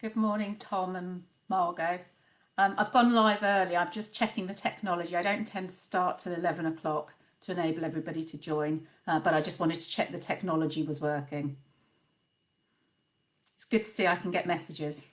Good morning, Tom and Margot. I've gone live early. I'm just checking the technology. I don't intend to start till 11 o'clock to enable everybody to join, but I just wanted to check the technology was working. It's good to see I can get messages.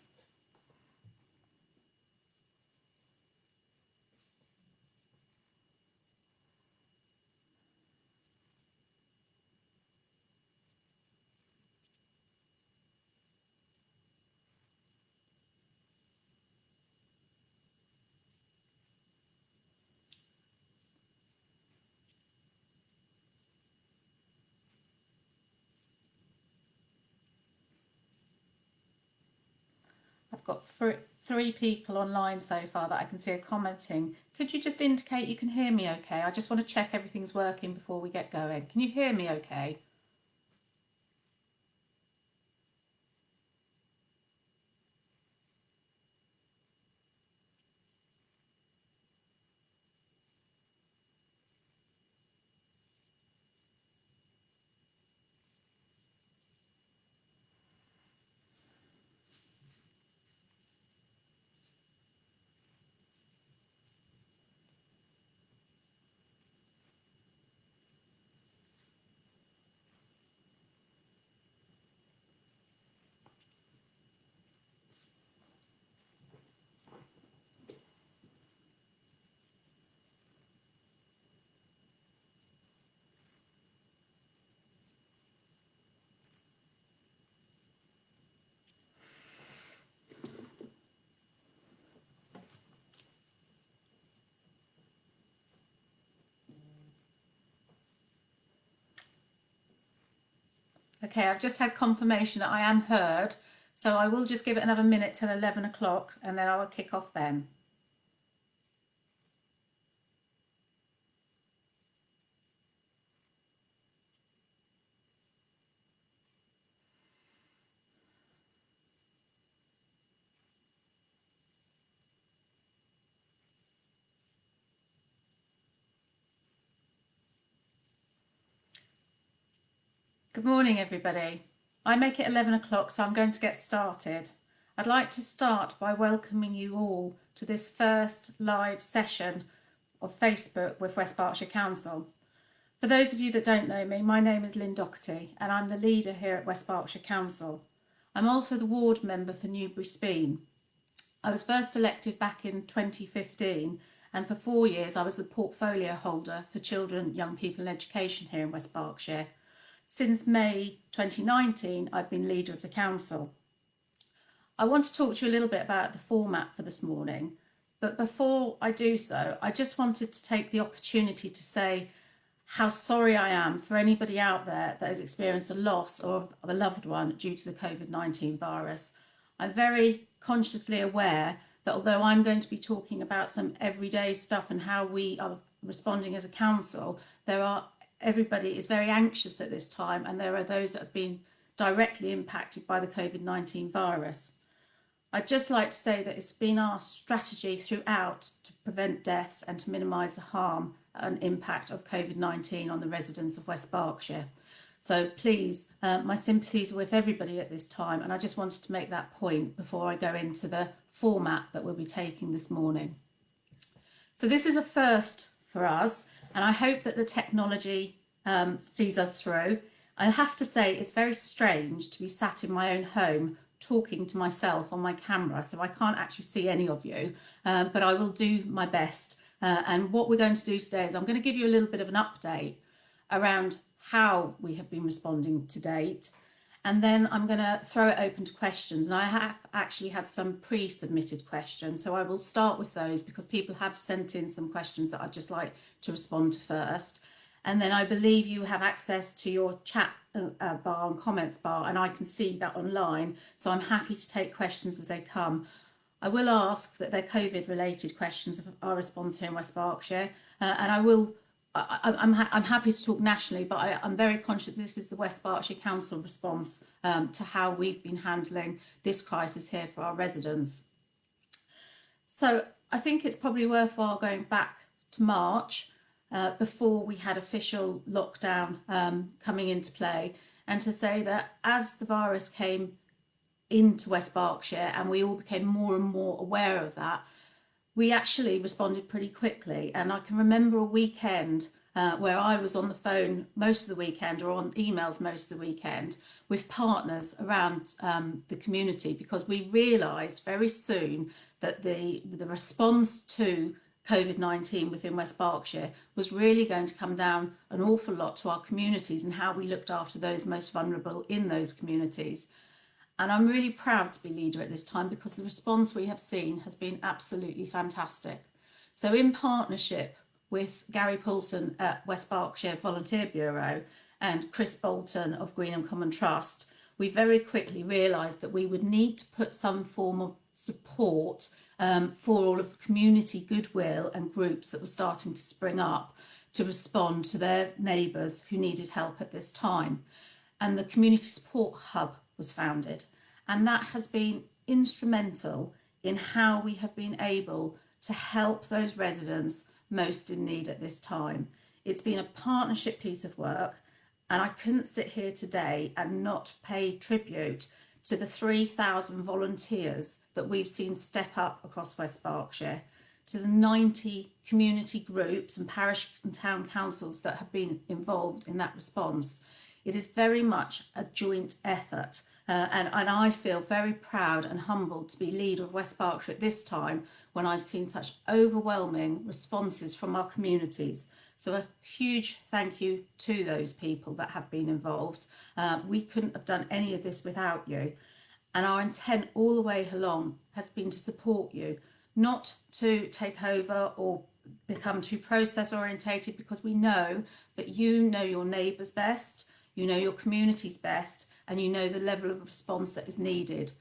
I've got three people online so far that I can see are commenting. Could you just indicate you can hear me okay? I just want to check everything's working before we get going. Can you hear me okay? Okay, I've just had confirmation that I am heard, so I will just give it another minute till 11 o'clock and then I will kick off then. Good morning, everybody. I make it 11 o'clock, so I'm going to get started. I'd like to start by welcoming you all to this first live session of Facebook with West Berkshire Council. For those of you that don't know me, my name is Lynne Doherty and I'm the leader here at West Berkshire Council. I'm also the ward member for Newbury Speen. I was first elected back in 2015 and for 4 years I was a portfolio holder for children, young people and education here in West Berkshire. Since May 2019, I've been leader of the council. I want to talk to you a little bit about the format for this morning, but before I do so, I just wanted to take the opportunity to say how sorry I am for anybody out there that has experienced a loss of a loved one due to the COVID-19 virus. I'm very consciously aware that although I'm going to be talking about some everyday stuff and how we are responding as a council, everybody is very anxious at this time, and there are those that have been directly impacted by the COVID-19 virus. I'd just like to say that it's been our strategy throughout to prevent deaths and to minimise the harm and impact of COVID-19 on the residents of West Berkshire. So please, my sympathies are with everybody at this time, and I just wanted to make that point before I go into the format that we'll be taking this morning. So this is a first for us, and I hope that the technology sees us through. I have to say it's very strange to be sat in my own home talking to myself on my camera, so I can't actually see any of you, but I will do my best. And what we're going to do today is I'm going to give you a little bit of an update around how we have been responding to date, and then I'm going to throw it open to questions. And I have actually had some pre-submitted questions, so I will start with those because people have sent in some questions that I'd just like to respond to first. And then I believe you have access to your chat bar and comments bar, and I can see that online, so I'm happy to take questions as they come. I will ask that they're COVID related questions of our response here in West Berkshire, and I'm happy to talk nationally, but I'm very conscious this is the West Berkshire Council response to how we've been handling this crisis here for our residents. So I think it's probably worthwhile going back to March before we had official lockdown coming into play, and to say that as the virus came into West Berkshire, and we all became more and more aware of that, we actually responded pretty quickly. And I can remember a weekend where I was on the phone most of the weekend, or on emails most of the weekend, with partners around the community, because we realised very soon that the response to COVID-19 within West Berkshire was really going to come down an awful lot to our communities and how we looked after those most vulnerable in those communities. And I'm really proud to be leader at this time, because the response we have seen has been absolutely fantastic. So in partnership with Gary Poulsen at West Berkshire Volunteer Bureau and Chris Bolton of Greenham Common Trust, we very quickly realised that we would need to put some form of support for all of the community goodwill and groups that were starting to spring up to respond to their neighbours who needed help at this time. And the Community Support Hub was founded, and that has been instrumental in how we have been able to help those residents most in need at this time. It's been a partnership piece of work, and I couldn't sit here today and not pay tribute to the 3,000 volunteers that we've seen step up across West Berkshire, to the 90 community groups and parish and town councils that have been involved in that response. It is very much a joint effort, and I feel very proud and humbled to be leader of West Berkshire at this time, when I've seen such overwhelming responses from our communities. So a huge thank you to those people that have been involved. We couldn't have done any of this without you. And our intent all the way along has been to support you, not to take over or become too process orientated, because we know that you know your neighbours best, you know your communities best, and you know the level of response that is needed.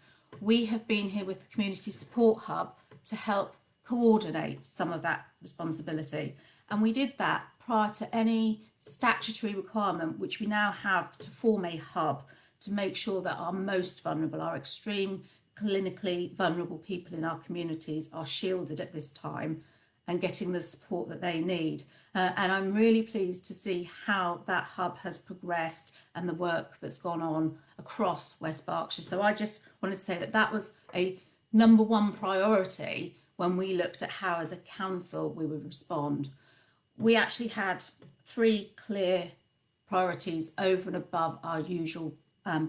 We have been here with the Community Support Hub to help coordinate some of that responsibility. And we did that prior to any statutory requirement, which we now have to form a hub to make sure that our most vulnerable, our extreme clinically vulnerable people in our communities are shielded at this time and getting the support that they need. And I'm really pleased to see how that hub has progressed and the work that's gone on across West Berkshire. So I just wanted to say that that was a number one priority when we looked at how as a council we would respond. We actually had 3 clear priorities over and above our usual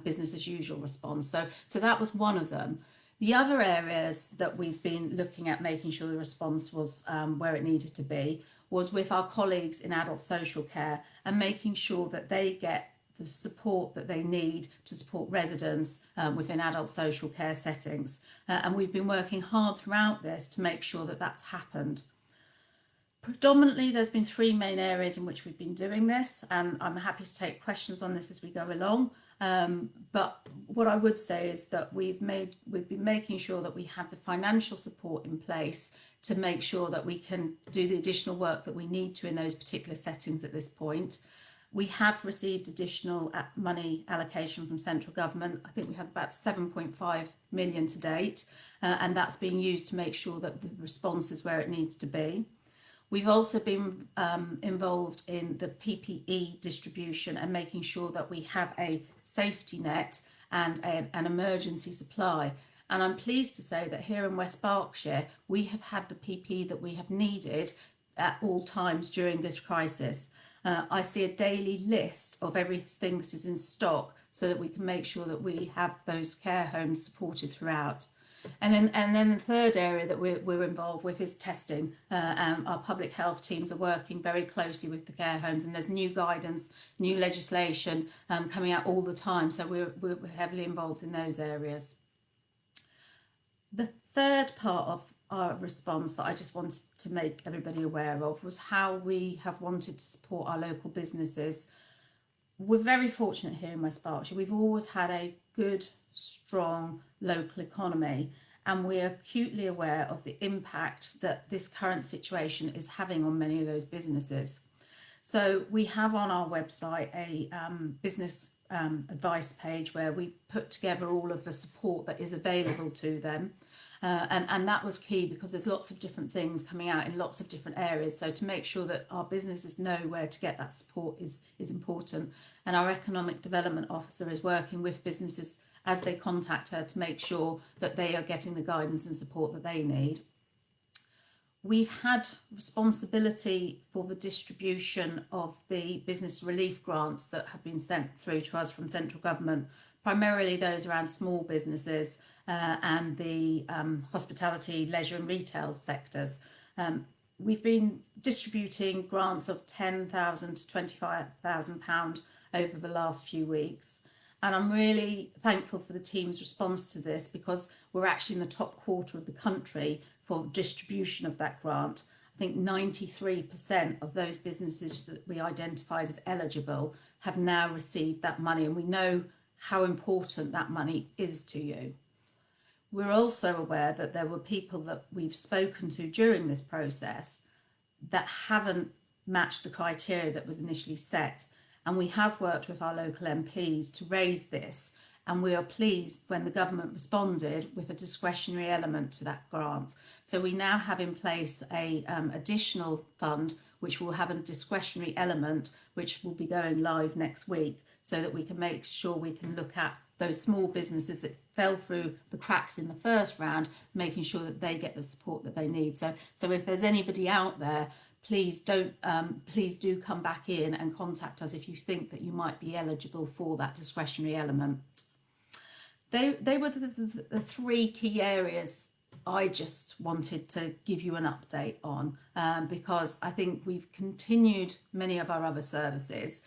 business as usual response. So that was one of them. The other areas that we've been looking at making sure the response was where it needed to be was with our colleagues in adult social care, and making sure that they get the support that they need to support residents within adult social care settings. And we've been working hard throughout this to make sure that that's happened. Predominantly, there's been 3 main areas in which we've been doing this, and I'm happy to take questions on this as we go along. But what I would say is that we've been making sure that we have the financial support in place to make sure that we can do the additional work that we need to in those particular settings at this point. We have received additional money allocation from central government. I think we have about 7.5 million to date, and that's being used to make sure that the response is where it needs to be. We've also been involved in the PPE distribution and making sure that we have a safety net and an emergency supply. And I'm pleased to say that here in West Berkshire, we have had the PPE that we have needed at all times during this crisis. I see a daily list of everything that is in stock so that we can make sure that we have those care homes supported throughout. And then the third area that we're involved with is testing. Our public health teams are working very closely with the care homes, and there's new guidance, new legislation coming out all the time. So we're heavily involved in those areas. The third part of our response that I just wanted to make everybody aware of was how we have wanted to support our local businesses. We're very fortunate here in West Berkshire. We've always had a good, strong local economy, and we're acutely aware of the impact that this current situation is having on many of those businesses. So we have on our website a business advice page where we put together all of the support that is available to them. And that was key because there's lots of different things coming out in lots of different areas. So to make sure that our businesses know where to get that support is important. And our economic development officer is working with businesses as they contact her to make sure that they are getting the guidance and support that they need. We've had responsibility for the distribution of the business relief grants that have been sent through to us from central government, primarily those around small businesses and the hospitality, leisure and retail sectors. We've been distributing grants of £10,000 to £25,000 over the last few weeks. And I'm really thankful for the team's response to this, because we're actually in the top quarter of the country for distribution of that grant. I think 93% of those businesses that we identified as eligible have now received that money, and we know how important that money is to you. We're also aware that there were people that we've spoken to during this process that haven't matched the criteria that was initially set. And we have worked with our local MPs to raise this. And we are pleased when the government responded with a discretionary element to that grant. So we now have in place a additional fund which will have a discretionary element which will be going live next week, so that we can make sure we can look at those small businesses that fell through the cracks in the first round, making sure that they get the support that they need. So if there's anybody out there, please do come back in and contact us if you think that you might be eligible for that discretionary element. They were the three key areas I just wanted to give you an update on, because I think we've continued many of our other services,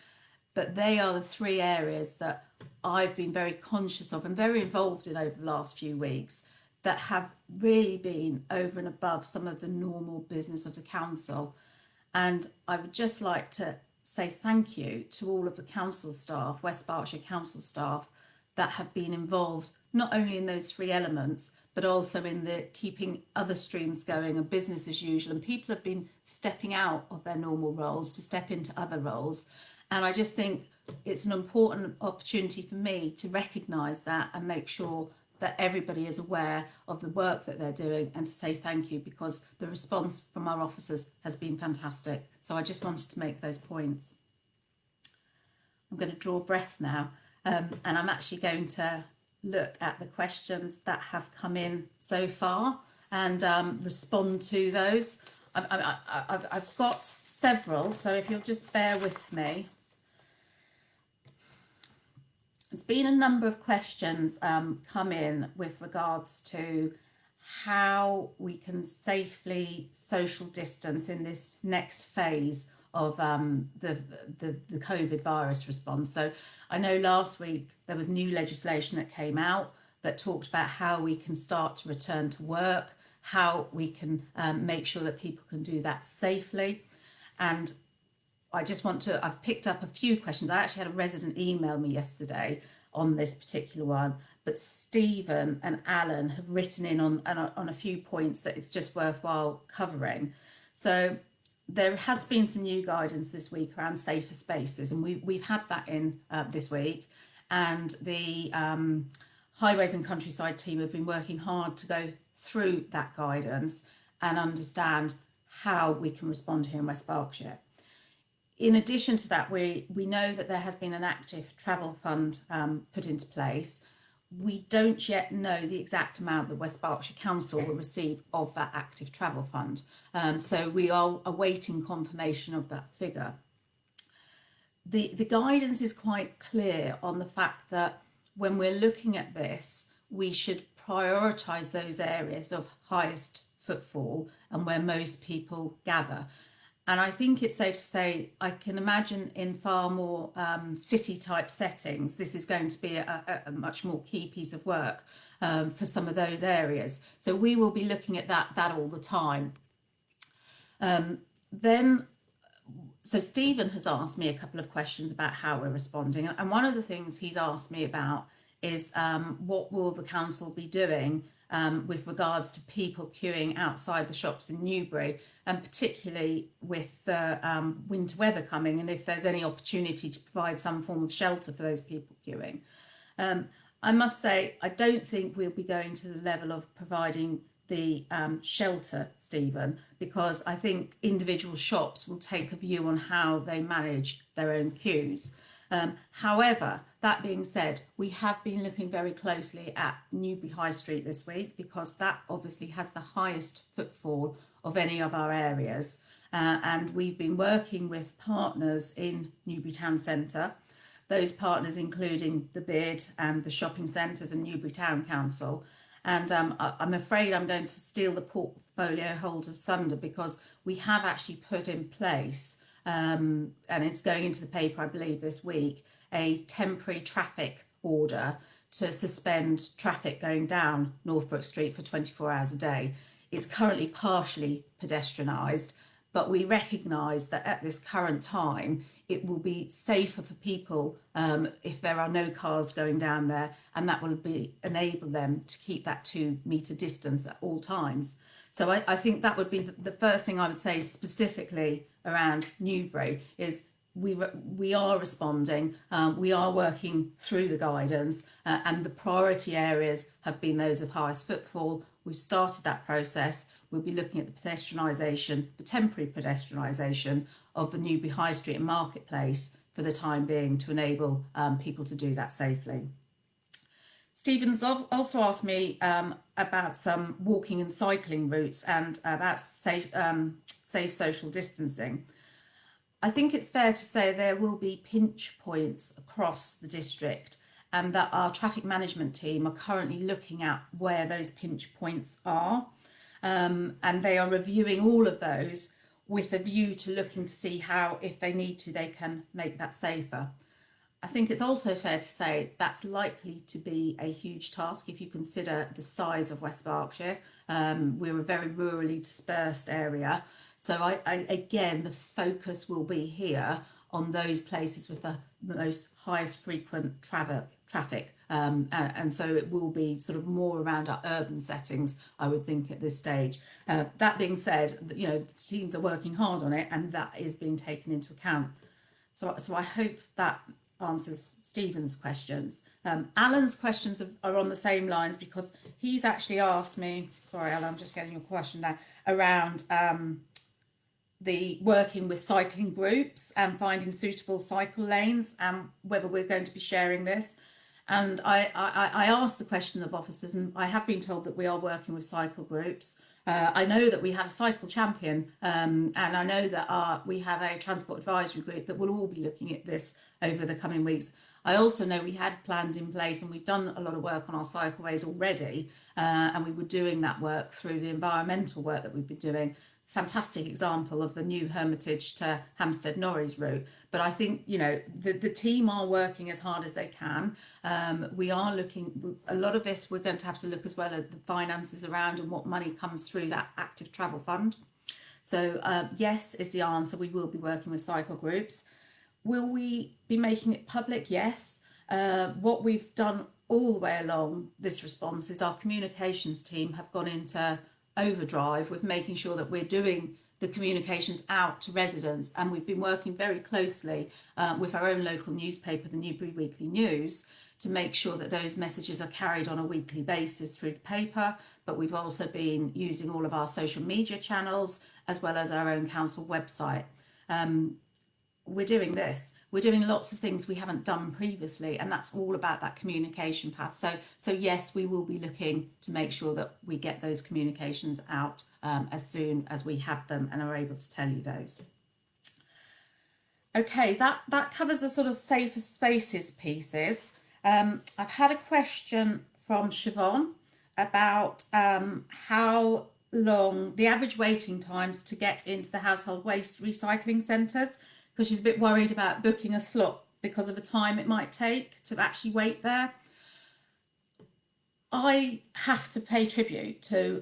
but they are the three areas that I've been very conscious of and very involved in over the last few weeks, that have really been over and above some of the normal business of the council. And I would just like to say thank you to all of the council staff, West Berkshire council staff, that have been involved not only in those three elements, but also in the keeping other streams going and business as usual. And people have been stepping out of their normal roles to step into other roles. And I just think it's an important opportunity for me to recognise that and make sure that everybody is aware of the work that they're doing, and to say thank you, because the response from our officers has been fantastic. So I just wanted to make those points. I'm going to draw breath now, and I'm actually going to look at the questions that have come in so far and respond to those. I've got several, so if you'll just bear with me. There's been a number of questions come in with regards to how we can safely social distance in this next phase of the COVID virus response. So I know last week there was new legislation that came out that talked about how we can start to return to work, how we can make sure that people can do that safely. And I've picked up a few questions. I actually had a resident email me yesterday on this particular one, but Stephen and Alan have written in on a few points that it's just worthwhile covering. So there has been some new guidance this week around safer spaces, and we've had that in this week. And the Highways and Countryside team have been working hard to go through that guidance and understand how we can respond here in West Berkshire. In addition to that, we know that there has been an active travel fund put into place. We don't yet know the exact amount that West Berkshire Council will receive of that active travel fund. So we are awaiting confirmation of that figure. The guidance is quite clear on the fact that when we're looking at this, we should prioritise those areas of highest footfall and where most people gather. And I think it's safe to say, I can imagine in far more city type settings, this is going to be a much more key piece of work for some of those areas. So we will be looking at that all the time. So Stephen has asked me a couple of questions about how we're responding. And one of the things he's asked me about is what will the council be doing with regards to people queuing outside the shops in Newbury, and particularly with the winter weather coming, and if there's any opportunity to provide some form of shelter for those people queuing. I must say, I don't think we'll be going to the level of providing the shelter, Stephen, because I think individual shops will take a view on how they manage their own queues. However, that being said, we have been looking very closely at Newbury High Street this week because that obviously has the highest footfall of any of our areas. And we've been working with partners in Newbury Town Centre, those partners including the BID and the shopping centres and Newbury Town Council. And I'm afraid I'm going to steal the portfolio holder's thunder because we have actually put in place, and it's going into the paper, I believe, this week, a temporary traffic order to suspend traffic going down Northbrook Street for 24 hours a day. It's currently partially pedestrianised, but we recognise that at this current time it will be safer for people if there are no cars going down there, and that will enable them to keep that 2 metre distance at all times. So I think that would be the first thing I would say specifically around Newbury is we are responding, we are working through the guidance, and the priority areas have been those of highest footfall. We've started that process. We'll be looking at the pedestrianisation, the temporary pedestrianisation of the Newbury High Street and Marketplace for the time being to enable people to do that safely. Stephen's also asked me about some walking and cycling routes and about safe social distancing. I think it's fair to say there will be pinch points across the district, and that our traffic management team are currently looking at where those pinch points are, and they are reviewing all of those with a view to looking to see how, if they need to, they can make that safer. I think it's also fair to say that's likely to be a huge task if you consider the size of West Berkshire. We're a very rurally dispersed area. So again, the focus will be here on those places with the most highest frequent traffic. And so it will be sort of more around our urban settings, I would think, at this stage. That being said, you know, teams are working hard on it, and that is being taken into account. So I hope that answers Stephen's questions. Alan's questions are on the same lines because he's actually asked me, sorry Alan, I'm just getting your question now, around the working with cycling groups and finding suitable cycle lanes and whether we're going to be sharing this. And I asked the question of officers, and I have been told that we are working with cycle groups. I know that we have a cycle champion, and I know that we have a transport advisory group that will all be looking at this over the coming weeks. I also know we had plans in place, and we've done a lot of work on our cycleways already, and we were doing that work through the environmental work that we've been doing. Fantastic example of the new Hermitage to Hampstead Norreys route. But I think, you know, the team are working as hard as they can. We are looking, a lot of this, we're going to have to look as well at the finances around and what money comes through that active travel fund. So yes is the answer. We will be working with cycle groups. Will we be making it public? Yes. What we've done all the way along this response is our communications team have gone into overdrive with making sure that we're doing the communications out to residents, and we've been working very closely with our own local newspaper, the Newbury Weekly News, to make sure that those messages are carried on a weekly basis through the paper. But we've also been using all of our social media channels as well as our own council website. We're doing this. We're doing lots of things we haven't done previously, and that's all about that communication path. So yes, we will be looking to make sure that we get those communications out as soon as we have them and are able to tell you those. Okay, that covers the sort of safer spaces pieces. I've had a question from Siobhan about how long the average waiting times to get into the household waste recycling centres, because she's a bit worried about booking a slot because of the time it might take to actually wait there. I have to pay tribute to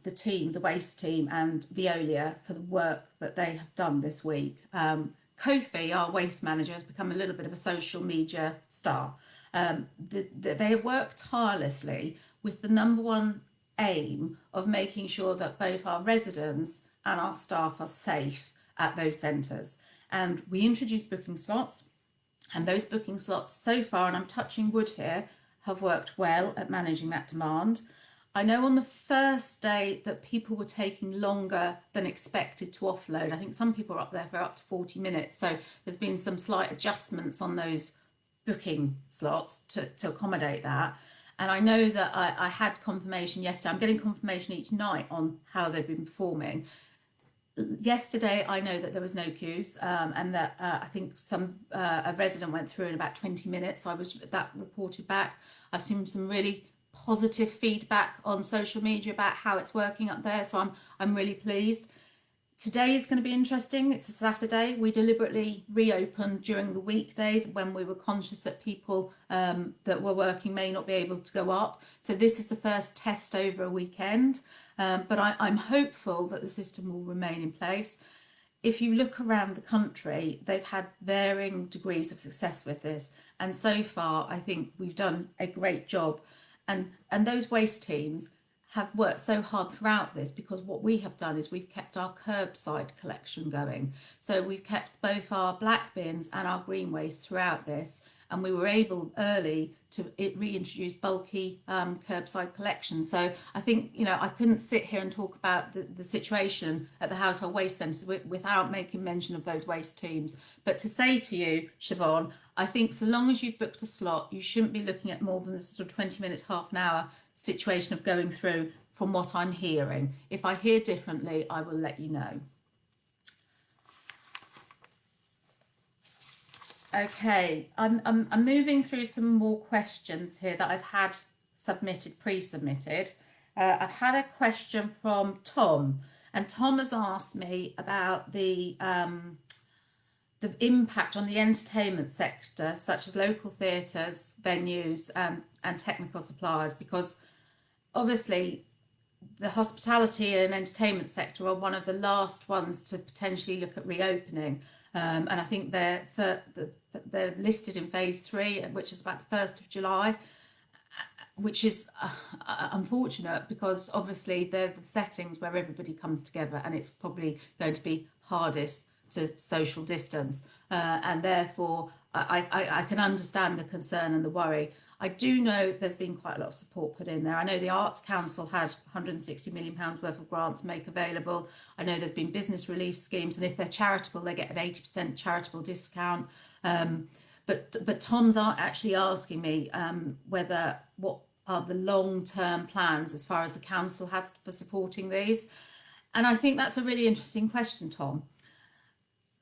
the team, the waste team and Veolia for the work that they have done this week. Kofi, our waste manager, has become a little bit of a social media star. They have worked tirelessly with the number one aim of making sure that both our residents and our staff are safe at those centres. And we introduced booking slots, and those booking slots so far, and I'm touching wood here, have worked well at managing that demand. I know on the first day that people were taking longer than expected to offload. I think some people are up there for up to 40 minutes. So there's been some slight adjustments on those booking slots to accommodate that. And I know that I had confirmation yesterday. I'm getting confirmation each night on how they've been performing. Yesterday, I know that there was no queues, and that I think a resident went through in about 20 minutes. I was that reported back. I've seen some really positive feedback on social media about how it's working up there, so I'm really pleased. Today is going to be interesting. It's a Saturday. We deliberately reopened during the weekday when we were conscious that people that were working may not be able to go up. So this is the first test over a weekend. But I'm hopeful that the system will remain in place. If you look around the country, they've had varying degrees of success with this. And so far, I think we've done a great job. And those waste teams have worked so hard throughout this, because what we have done is we've kept our curbside collection going. So we've kept both our black bins and our green waste throughout this. And we were able early to reintroduce bulky curbside collection. So I think, I couldn't sit here and talk about the situation at the household waste centres without making mention of those waste teams. But to say to you, Siobhan, I think so long as you've booked a slot, you shouldn't be looking at more than a sort of 20 minutes, half an hour situation of going through, from what I'm hearing. If I hear differently, I will let you know. Okay, I'm moving through some more questions here that I've had pre-submitted. I've had a question from Tom, and Tom has asked me about the impact on the entertainment sector, such as local theatres, venues, and technical suppliers, because obviously the hospitality and entertainment sector are one of the last ones to potentially look at reopening. And I think they're listed in phase 3, which is about the 1st of July, which is unfortunate, because obviously they're the settings where everybody comes together, and it's probably going to be hardest to social distance. And therefore, I can understand the concern and the worry. I do know there's been quite a lot of support put in there. I know the Arts Council had £160 million worth of grants make available. I know there's been business relief schemes, and if they're charitable, they get an 80% charitable discount. But Tom's actually asking me what are the long-term plans as far as the council has for supporting these. And I think that's a really interesting question, Tom.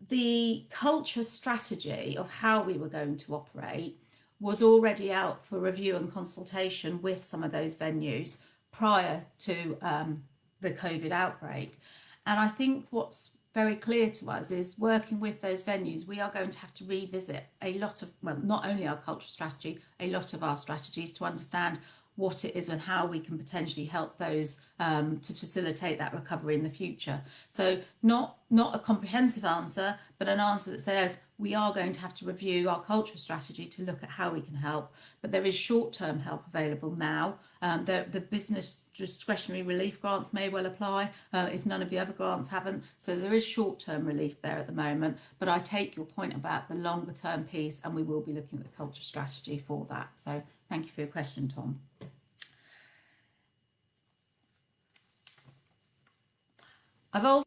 The culture strategy of how we were going to operate was already out for review and consultation with some of those venues prior to the COVID outbreak. And I think what's very clear to us is, working with those venues, we are going to have to revisit a lot of, well, not only our culture strategy, a lot of our strategies, to understand what it is and how we can potentially help those to facilitate that recovery in the future. So not a comprehensive answer, but an answer that says we are going to have to review our culture strategy to look at how we can help. But there is short-term help available now. The business discretionary relief grants may well apply if none of the other grants haven't. So there is short-term relief there at the moment. But I take your point about the longer-term piece, and we will be looking at the culture strategy for that. So thank you for your question, Tom. I've also,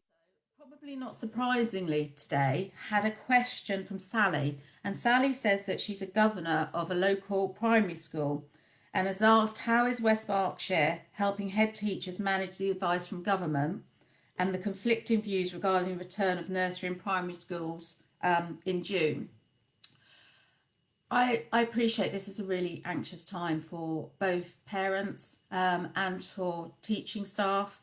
probably not surprisingly today, had a question from Sally. And Sally says that she's a governor of a local primary school, and has asked, how is West Berkshire helping head teachers manage the advice from government and the conflicting views regarding the return of nursery and primary schools in June? I appreciate this is a really anxious time for both parents and for teaching staff.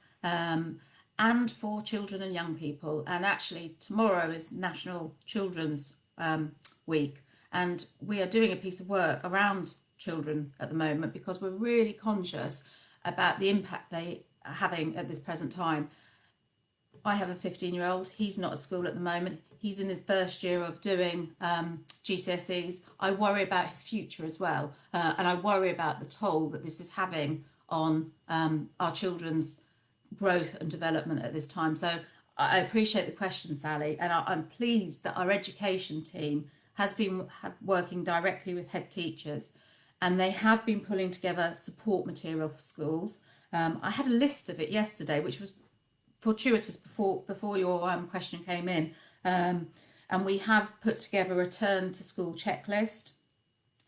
And for children and young people. And actually, tomorrow is National Children's Week, and we are doing a piece of work around children at the moment, because we're really conscious about the impact they are having at this present time. I have a 15-year-old. He's not at school at the moment. He's in his first year of doing GCSEs. I worry about his future as well, and I worry about the toll that this is having on our children's growth and development at this time. So I appreciate the question, Sally, and I'm pleased that our education team has been working directly with head teachers, and they have been pulling together support material for schools. I had a list of it yesterday, which was fortuitous before your question came in, and we have put together a return to school checklist.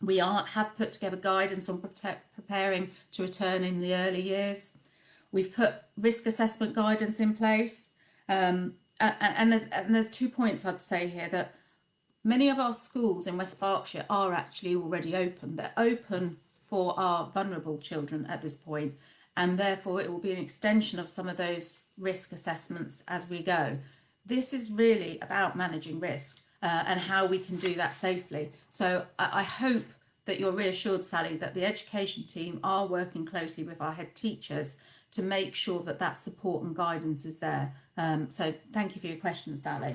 We have put together guidance on preparing to return in the early years. We've put risk assessment guidance in place, and there's 2 points I'd say here. That many of our schools in West Berkshire are actually already open. They're open for our vulnerable children at this point, and therefore it will be an extension of some of those risk assessments as we go. This is really about managing risk and how we can do that safely. So I hope that you're reassured, Sally, that the education team are working closely with our head teachers to make sure that that support and guidance is there. So thank you for your question, Sally.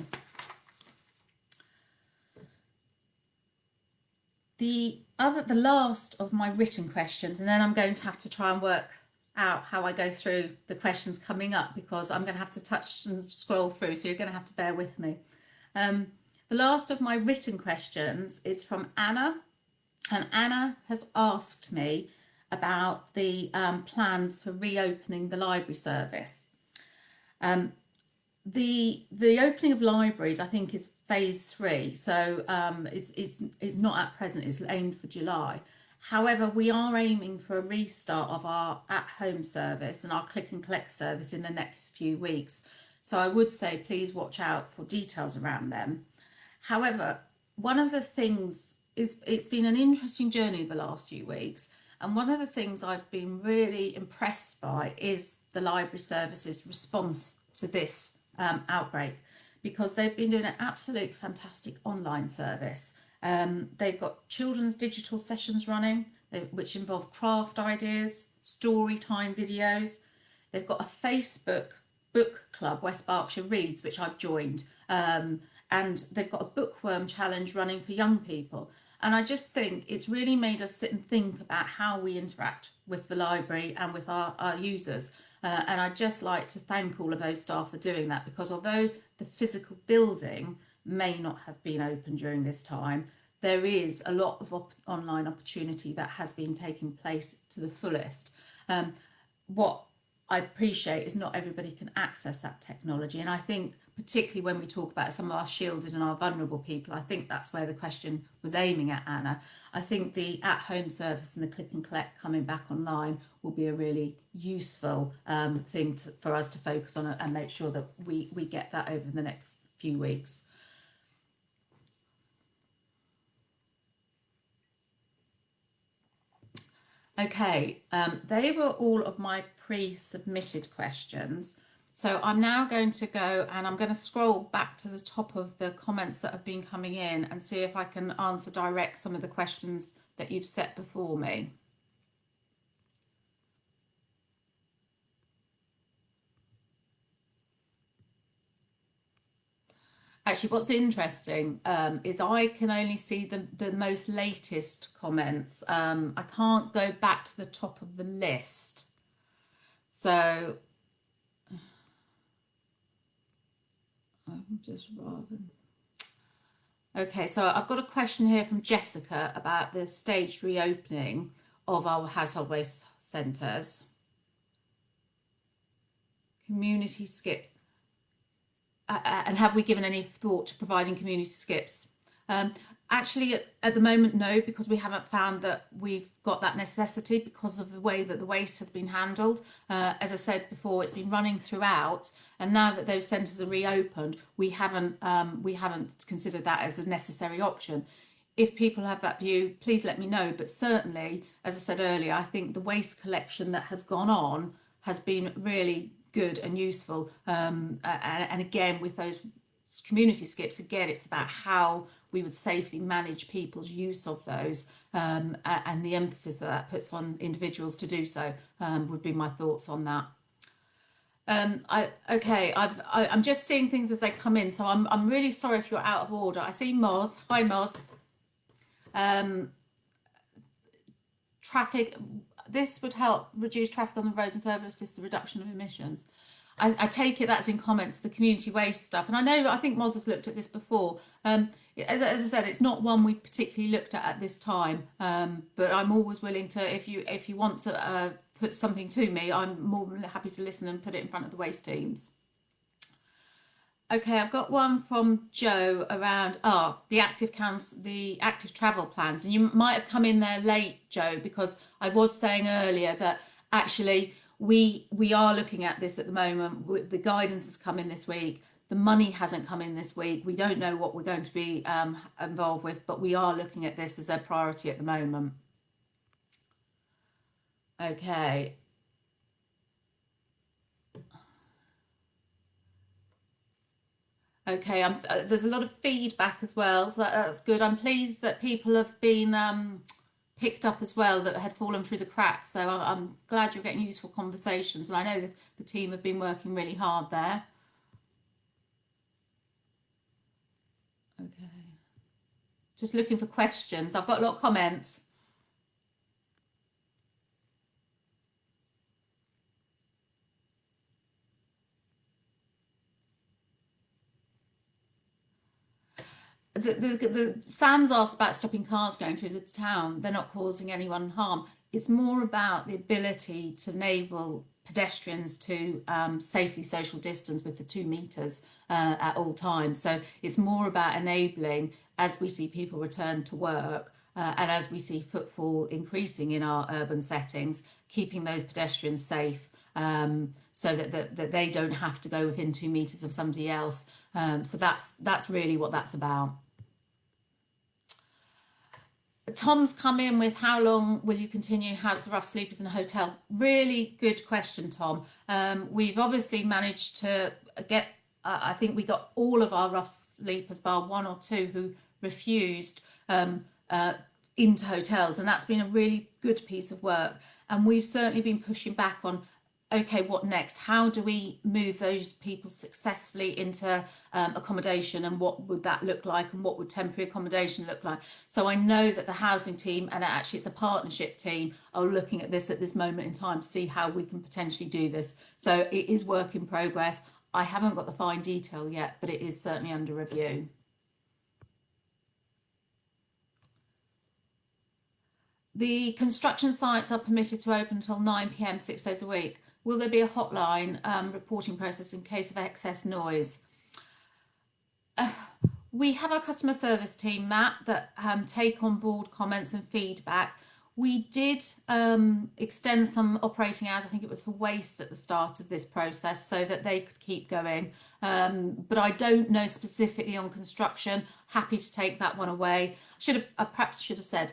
The last of my written questions, and then I'm going to have to try and work out how I go through the questions coming up, because I'm going to have to touch and scroll through, so you're going to have to bear with me. The last of my written questions is from Anna, and Anna has asked me about the plans for reopening the library service. The opening of libraries, I think, is phase 3, so it's not at present, it's aimed for July. However, we are aiming for a restart of our at-home service and our click and collect service in the next few weeks. So I would say please watch out for details around them. However, one of the things is, it's been an interesting journey the last few weeks, and one of the things I've been really impressed by is the library service's response to this outbreak, because they've been doing an absolute fantastic online service. They've got children's digital sessions running, which involve craft ideas, story time videos. They've got a Facebook book club, West Berkshire Reads, which I've joined, and they've got a bookworm challenge running for young people. And I just think it's really made us sit and think about how we interact with the library and with our users. And I'd just like to thank all of those staff for doing that, because although the physical building may not have been open during this time, there is a lot of online opportunity that has been taking place to the fullest. What I appreciate is not everybody can access that technology, and I think particularly when we talk about some of our shielded and our vulnerable people, I think that's where the question was aiming at, Anna. I think the at-home service and the click and collect coming back online will be a really useful thing for us to focus on and make sure that we get that over the next few weeks. Okay, they were all of my pre-submitted questions. So I'm now going to go and I'm going to scroll back to the top of the comments that have been coming in and see if I can answer direct some of the questions that you've set before me. Actually, what's interesting is I can only see the most latest comments. I can't go back to the top of the list. So I'm just rather. Okay, so I've got a question here from Jessica about the staged reopening of our household waste centres. Community skips. And have we given any thought to providing community skips? Actually, at the moment, no, because we haven't found that we've got that necessity because of the way that the waste has been handled. As I said before, it's been running throughout, and now that those centres are reopened, we haven't considered that as a necessary option. If people have that view, please let me know. But certainly, as I said earlier, I think the waste collection that has gone on has been really good and useful. And again, with those community skips, again, it's about how we would safely manage people's use of those, and the emphasis that puts on individuals to do so would be my thoughts on that. I'm just seeing things as they come in, so I'm really sorry if you're out of order. I see Moz. Hi, Moz. Traffic. This would help reduce traffic on the roads and further assist the reduction of emissions. I take it that's in comments to the community waste stuff, and I think Moz has looked at this before. As I said, it's not one we've particularly looked at this time, but I'm always willing to, if you want to puts something to me, I'm more than happy to listen and put it in front of the waste teams. Okay, I've got one from Joe around the active travel plans, and you might have come in there late, Joe, because I was saying earlier that actually we are looking at this at the moment. The guidance has come in this week. The money hasn't come in this week. We don't know what we're going to be involved with, but we are looking at this as a priority at the moment. Okay. Okay, there's a lot of feedback as well, so that's good. I'm pleased that people have been picked up as well that had fallen through the cracks. So I'm glad you're getting useful conversations, and I know that the team have been working really hard there. Okay, just looking for questions. I've got a lot of comments. Sam's asked about stopping cars going through the town. They're not causing anyone harm. It's more about the ability to enable pedestrians to safely social distance with the 2 metres at all times. So it's more about enabling, as we see people return to work and as we see footfall increasing in our urban settings, keeping those pedestrians safe. So that they don't have to go within 2 metres of somebody else. So that's really what that's about. Tom's come in with how long will you continue as the rough sleepers in a hotel? Really good question, Tom. We've obviously managed to get, I think we got all of our rough sleepers bar 1 or 2 who refused into hotels, and that's been a really good piece of work. And we've certainly been pushing back on, okay, what next? How do we move those people successfully into accommodation, and what would that look like, and what would temporary accommodation look like? So I know that the housing team, and actually it's a partnership team, are looking at this moment in time to see how we can potentially do this. So it is work in progress. I haven't got the fine detail yet, but it is certainly under review. The construction sites are permitted to open until 9 p.m. 6 days a week. Will there be a hotline reporting process in case of excess noise? We have our customer service team, Matt, that take on board comments and feedback. We did extend some operating hours, I think it was for waste at the start of this process, so that they could keep going. But I don't know specifically on construction. Happy to take that one away. Perhaps should have said,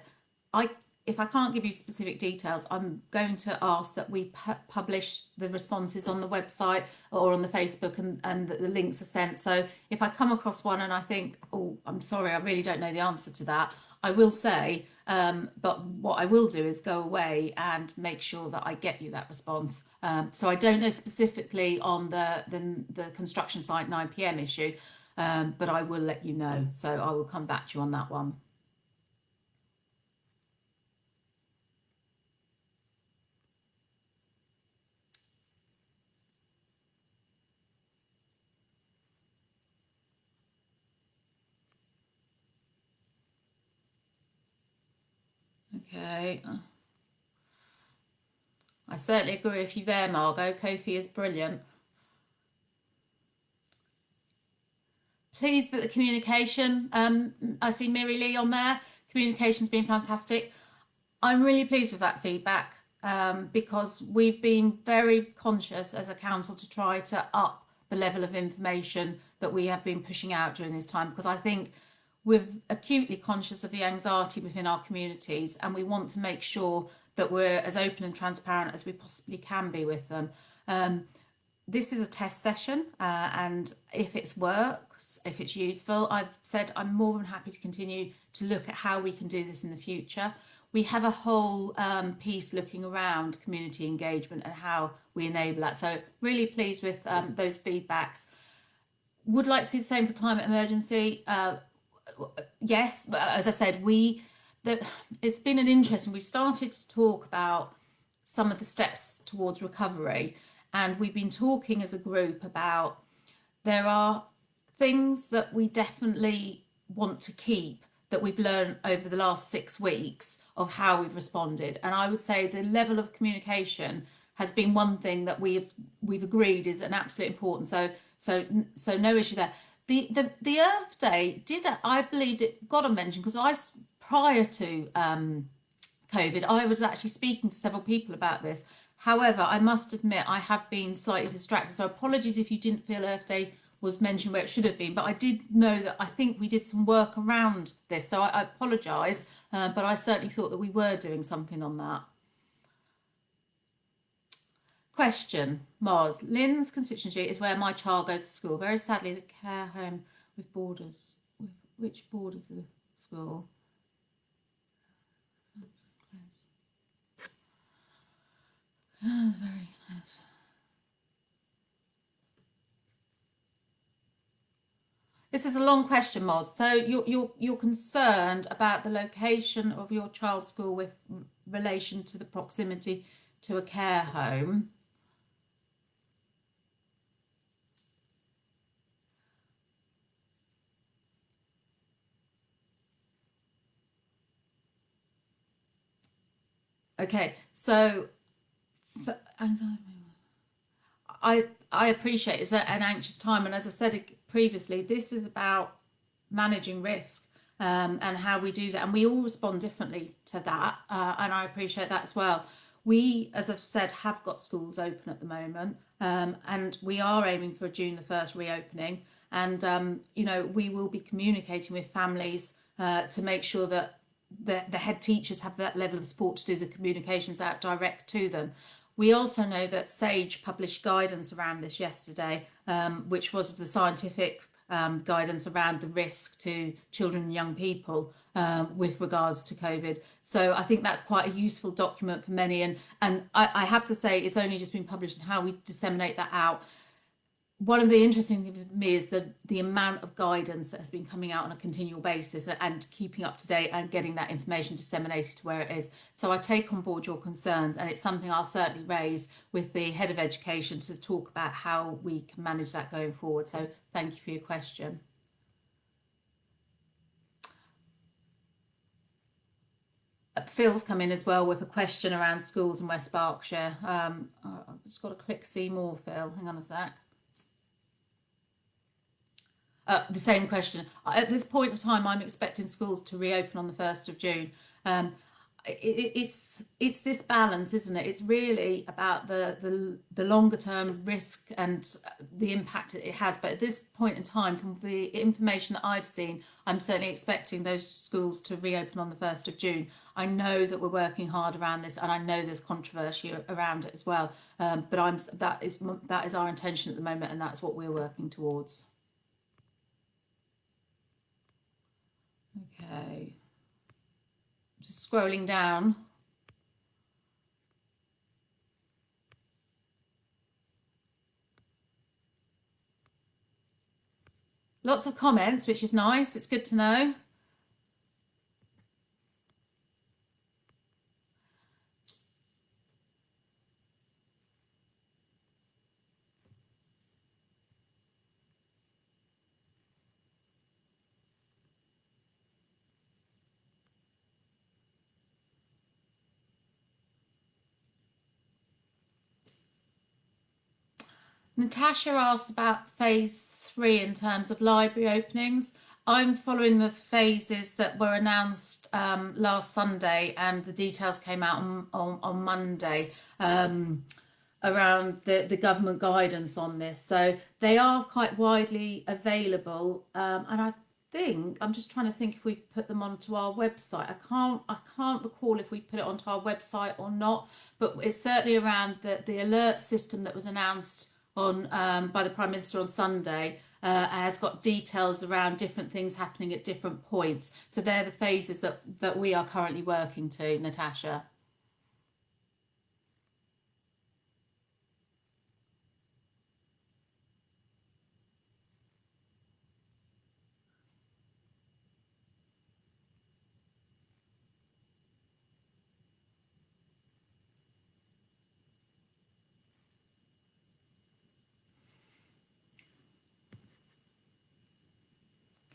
if I can't give you specific details, I'm going to ask that we publish the responses on the website or on the Facebook, and that the links are sent. So if I come across one and I think, oh, I'm sorry, I really don't know the answer to that, I will say, but what I will do is go away and make sure that I get you that response. So I don't know specifically on the construction site 9 p.m. issue, but I will let you know. So I will come back to you on that one. Okay. I certainly agree with you there, Margot. Kofi is brilliant. Pleased that the communication, I see Miri Lee on there. Communication's been fantastic. I'm really pleased with that feedback because we've been very conscious as a council to try to up the level of information that we have been pushing out during this time, because I think we're acutely conscious of the anxiety within our communities, and we want to make sure that we're as open and transparent as we possibly can be with them. This is a test session, and if it works, if it's useful, I've said I'm more than happy to continue to look at how we can do this in the future. We have a whole piece looking around community engagement and how we enable that. So really pleased with those feedbacks. Would like to see the same for climate emergency. Yes, but as I said, it's been an interesting. We've started to talk about some of the steps towards recovery, and we've been talking as a group about there are things that we definitely want to keep that we've learned over the last 6 weeks of how we've responded. And I would say the level of communication has been one thing that we've agreed is an absolute important. So no issue there. The Earth Day I believed it got a mention because prior to COVID, I was actually speaking to several people about this. However, I must admit I have been slightly distracted. So apologies if you didn't feel Earth Day was mentioned where it should have been, but I did know that I think we did some work around this. So I apologise, but I certainly thought that we were doing something on that. Question, Mars. Lynn's constituency is where my child goes to school. Very sadly, the care home with borders, which borders the school? Very close. This is a long question, Moz. So you're concerned about the location of your child's school with relation to the proximity to a care home. Okay, so I appreciate it's an anxious time, and as I said previously, this is about managing risk and how we do that, and we all respond differently to that, and I appreciate that as well. We, as I've said, have got schools open at the moment, and we are aiming for a June the 1st reopening, and we will be communicating with families to make sure that the head teachers have that level of support to do the communications out direct to them. We also know that SAGE published guidance around this yesterday, which was the scientific guidance around the risk to children and young people with regards to COVID. So I think that's quite a useful document for many. And I have to say, it's only just been published, and how we disseminate that out. One of the interesting things for me is the amount of guidance that has been coming out on a continual basis and keeping up to date and getting that information disseminated to where it is. So I take on board your concerns, and it's something I'll certainly raise with the head of education to talk about how we can manage that going forward. So thank you for your question. Phil's come in as well with a question around schools in West Berkshire. I've just got to click see more, Phil. Hang on a sec. The same question. At this point of time, I'm expecting schools to reopen on the 1st of June. It's this balance, isn't it? It's really about the longer term risk and the impact it has. But at this point in time, from the information that I've seen, I'm certainly expecting those schools to reopen on the 1st of June. I know that we're working hard around this, and I know there's controversy around it as well. But that is our intention at the moment, and that's what we're working towards. Okay, just scrolling down. Lots of comments, which is nice. It's good to know. Natasha asked about phase 3 in terms of library openings. I'm following the phases that were announced last Sunday, and the details came out on Monday around the government guidance on this. So they are quite widely available, and I think I'm just trying to think if we've put them onto our website. I can't recall if we put it onto our website or not, but it's certainly around the alert system that was announced on by the Prime Minister on Sunday. Has got details around different things happening at different points. So they're the phases that we are currently working to, Natasha.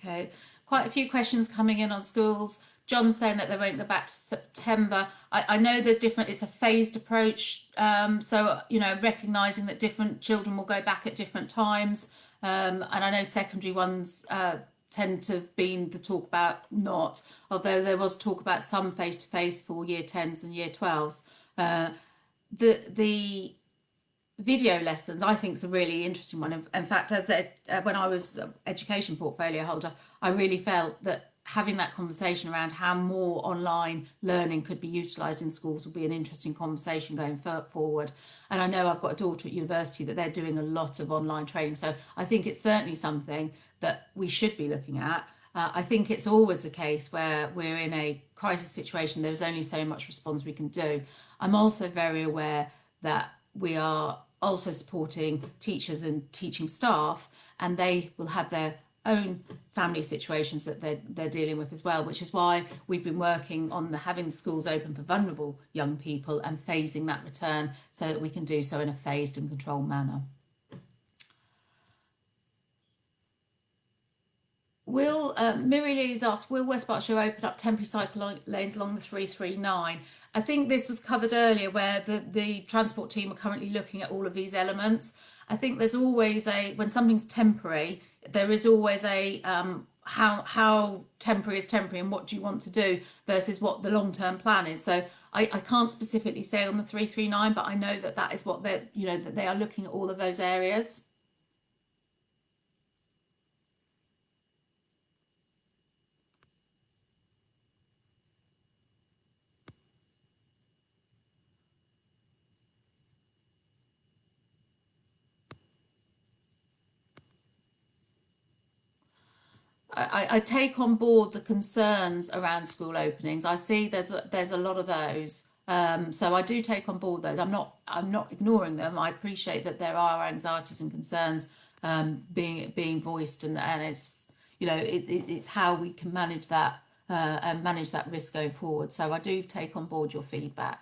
Okay, quite a few questions coming in on schools. John's saying that they won't go back to September. I know there's different, it's a phased approach. So, you know, recognising that different children will go back at different times. And I know secondary ones tend to have been the talk about not, although there was talk about some face-to-face for year 10s and year 12s. The video lessons I think is a really interesting one. In fact, when I was education portfolio holder, I really felt that having that conversation around how more online learning could be utilised in schools would be an interesting conversation going forward. And I know I've got a daughter at university that they're doing a lot of online training, so I think it's certainly something that we should be looking at. I think it's always the case where we're in a crisis situation, there's only so much response we can do. I'm also very aware that we are also supporting teachers and teaching staff, and they will have their own family situations that they're dealing with as well, which is why we've been working on having the schools open for vulnerable young people and phasing that return so that we can do so in a phased and controlled manner. Miri Lee's asked, will West Berkshire open up temporary cycle lanes along the 339? I think this was covered earlier where the transport team are currently looking at all of these elements. I think there's always when something's temporary, there is always how temporary is temporary and what do you want to do versus what the long-term plan is. So I can't specifically say on the 339, but I know that is what that they are looking at all of those areas. I take on board the concerns around school openings. I see there's a lot of those. So I do take on board those. I'm not ignoring them. I appreciate that there are anxieties and concerns being voiced, and it's it's how we can manage that and manage that risk going forward. So I do take on board your feedback.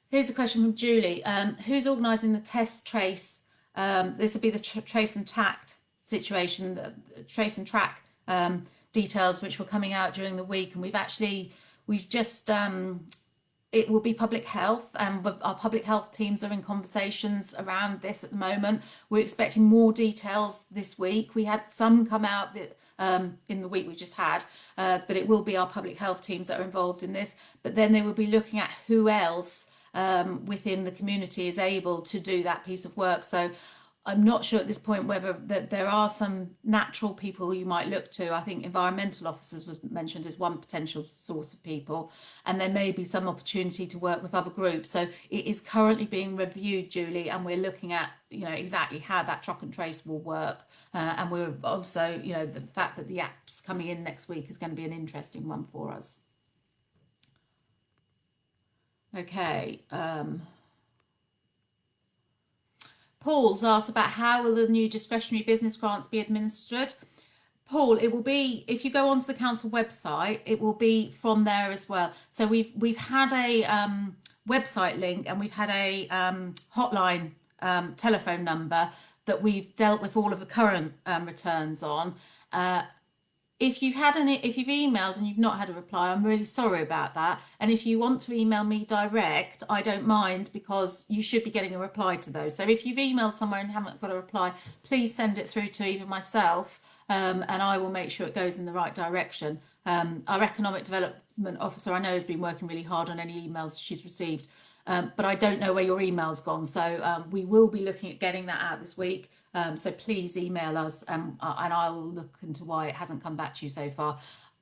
Here's a question from Julie. Who's organising the test trace? This will be the trace and track situation, trace and track details, which were coming out during the week. And we've just, it will be public health, and our public health teams are in conversations around this at the moment. We're expecting more details this week. We had some come out in the week we just had, but it will be our public health teams that are involved in this. But then they will be looking at who else within the community is able to do that piece of work. So I'm not sure at this point whether there are some natural people you might look to. I think environmental officers was mentioned as one potential source of people, and there may be some opportunity to work with other groups. So it is currently being reviewed, Julie, and we're looking at exactly how that track and trace will work. And we're also the fact that the app's coming in next week is going to be an interesting one for us. Okay. Paul's asked about how will the new discretionary business grants be administered. Paul, it will be, if you go onto the council website, it will be from there as well. So we've had a website link, and we've had a hotline telephone number that we've dealt with all of the current returns on. If you've emailed and you've not had a reply, I'm really sorry about that. And if you want to email me direct, I don't mind, because you should be getting a reply to those. So if you've emailed somewhere and haven't got a reply, please send it through to even myself, and I will make sure it goes in the right direction. Our economic development officer, I know, has been working really hard on any emails she's received, but I don't know where your email's gone. So we will be looking at getting that out this week. So please email us, and I will look into why it hasn't come back to you so far.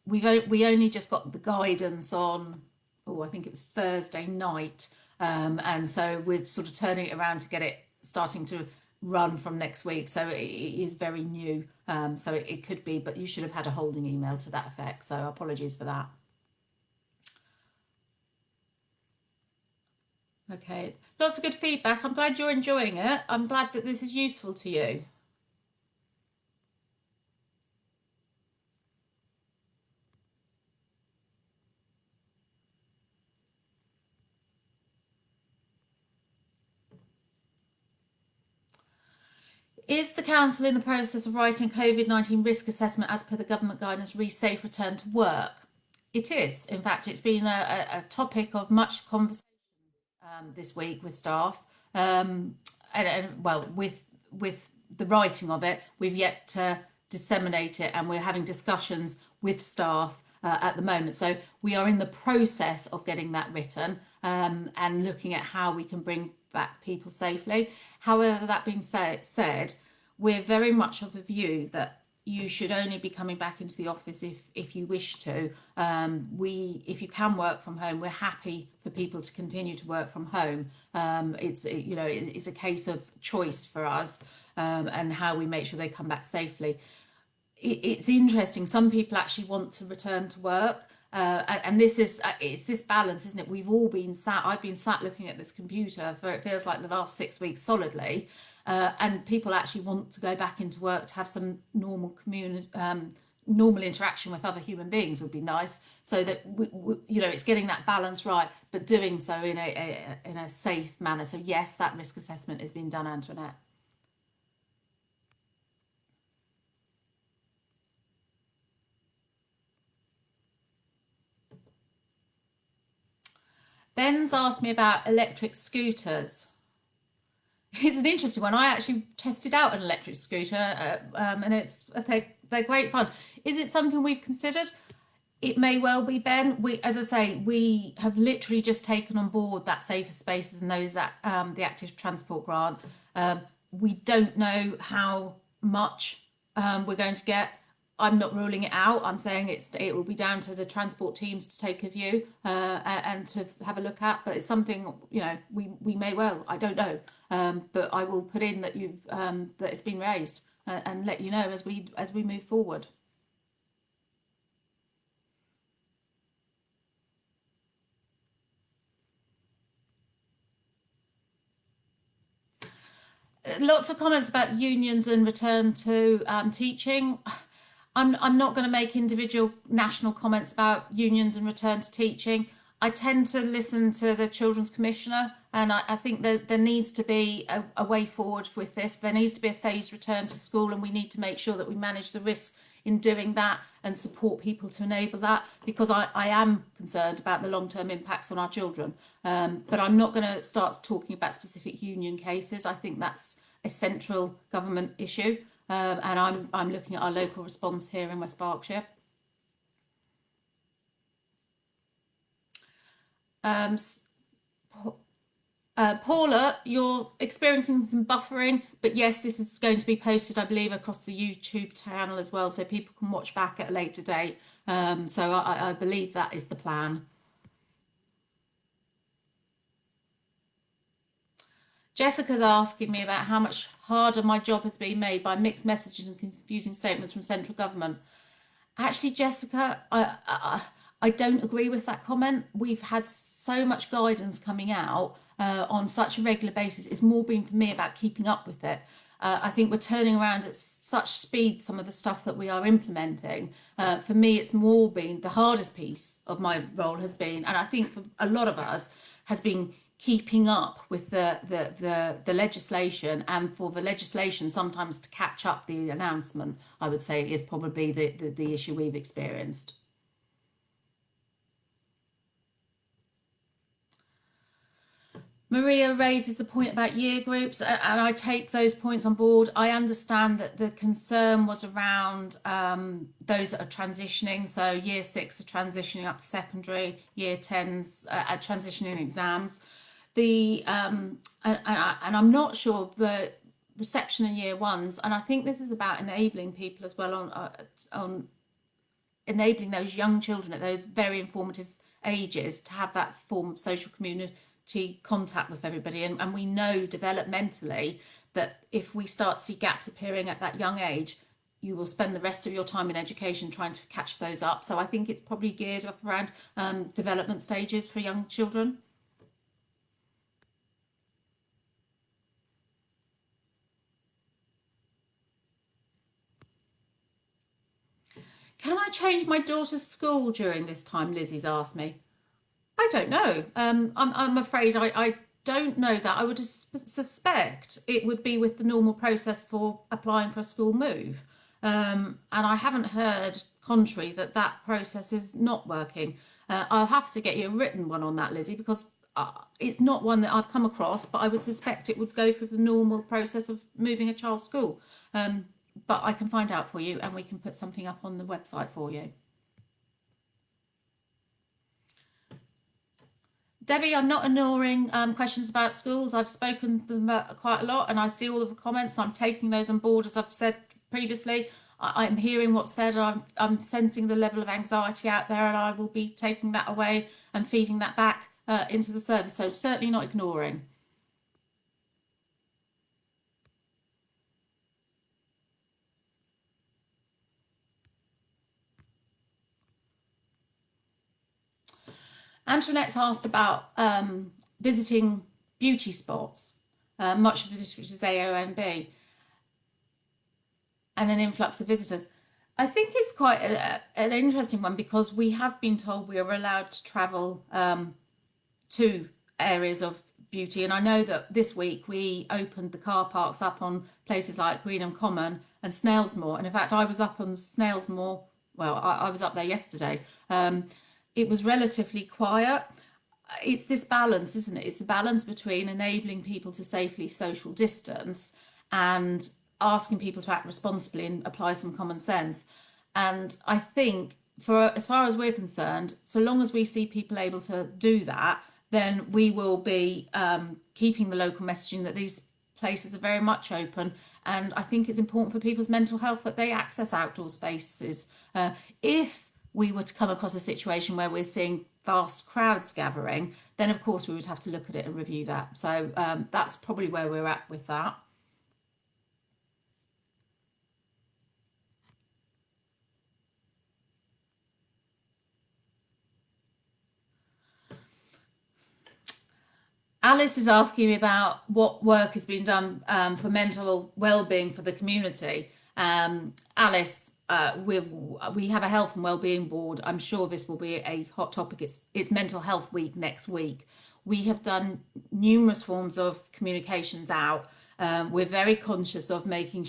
We only just got the guidance on, I think it was Thursday night, and so we're sort of turning it around to get it starting to run from next week. So it is very new, so it could be, but you should have had a holding email to that effect. So apologies for that. Okay, lots of good feedback. I'm glad you're enjoying it. I'm glad that this is useful to you. Is the council in the process of writing a COVID-19 risk assessment as per the government guidance re safe return to work? It is. In fact, it's been a topic of much conversation this week with staff, and well, with the writing of it, we've yet to disseminate it, and we're having discussions with staff at the moment. So we are in the process of getting that written and looking at how we can bring back people safely. However, that being said, we're very much of a view that you should only be coming back into the office if you wish to. If you can work from home, we're happy for people to continue to work from home. It's a case of choice for us, and how we make sure they come back safely. It's interesting. Some people actually want to return to work. And it's this balance, isn't it? We've all been sat. I've been sat looking at this computer for, it feels like, the last 6 weeks solidly, and people actually want to go back into work to have some normal normal interaction with other human beings would be nice. So that it's getting that balance right, but doing so in a safe manner. So yes, that risk assessment is being done, Antoinette. Ben's asked me about electric scooters. It's an interesting one. I actually tested out an electric scooter, and they're great fun. Is it something we've considered? It may well be, Ben. As I say, we have literally just taken on board that Safer Spaces and those that the Active Transport Grant. We don't know how much we're going to get. I'm not ruling it out. I'm saying it will be down to the transport teams to take a view and to have a look at. But it's something we may well. I don't know. But I will put in that that it's been raised and let you know as we move forward. Lots of comments about unions and return to teaching. I'm not going to make individual national comments about unions and return to teaching. I tend to listen to the Children's Commissioner, and I think that there needs to be a way forward with this. There needs to be a phased return to school, and we need to make sure that we manage the risk in doing that and support people to enable that, because I am concerned about the long-term impacts on our children. But I'm not going to start talking about specific union cases. I think that's a central government issue. And I'm looking at our local response here in West Berkshire. Paula, you're experiencing some buffering, but yes, this is going to be posted, I believe, across the YouTube channel as well, so people can watch back at a later date. So I believe that is the plan. Jessica's asking me about how much harder my job has been made by mixed messages and confusing statements from central government. Actually, Jessica, I don't agree with that comment. We've had so much guidance coming out on such a regular basis. It's more been for me about keeping up with it. I think we're turning around at such speed some of the stuff that we are implementing. For me, it's more been the hardest piece of my role has been, and I think for a lot of us, has been keeping up with the legislation, and for the legislation sometimes to catch up the announcement, I would say, is probably the issue we've experienced. Maria raises the point about year groups, and I take those points on board. I understand that the concern was around those that are transitioning. So year 6 are transitioning up to secondary, year 10s are transitioning exams. And I'm not sure the reception in year 1s, and I think this is about enabling people as well on enabling those young children at those very informative ages to have that form of social community contact with everybody, and we know developmentally that if we start to see gaps appearing at that young age, you will spend the rest of your time in education trying to catch those up. So I think it's probably geared up around development stages for young children. Can I change my daughter's school during this time? Lizzie's asked me. I don't know. I'm afraid I don't know that. I would suspect it would be with the normal process for applying for a school move. And I haven't heard contrary that that process is not working. I'll have to get you a written one on that, Lizzie, because it's not one that I've come across, but I would suspect it would go through the normal process of moving a child's school. But I can find out for you and we can put something up on the website for you. Debbie, I'm not ignoring questions about schools. I've spoken to them quite a lot and I see all of the comments. I'm taking those on board, as I've said previously. I'm hearing what's said. I'm sensing the level of anxiety out there, and I will be taking that away and feeding that back into the service. So certainly not ignoring. Antoinette's asked about visiting beauty spots. Much of the district is AONB, and an influx of visitors. I think it's quite an interesting one, because we have been told we are allowed to travel to areas of beauty, and I know that this week we opened the car parks up on places like Greenham Common and Snailsmoor, and in fact I was up on Snailsmoor, well I was up there yesterday. It was relatively quiet. It's this balance, isn't it? It's the balance between enabling people to safely social distance and asking people to act responsibly and apply some common sense. And I think, for as far as we're concerned, so long as we see people able to do that, then we will be keeping the local messaging that these places are very much open. And I think it's important for people's mental health that they access outdoor spaces. If we were to come across a situation where we're seeing vast crowds gathering, then of course we would have to look at it and review that. So that's probably where we're at with that. Alice is asking me about what work has been done for mental well-being for the community. Alice, we have a health and wellbeing board. I'm sure this will be a hot topic. It's Mental Health Week next week. We have done numerous forms of communications out. We're very conscious of making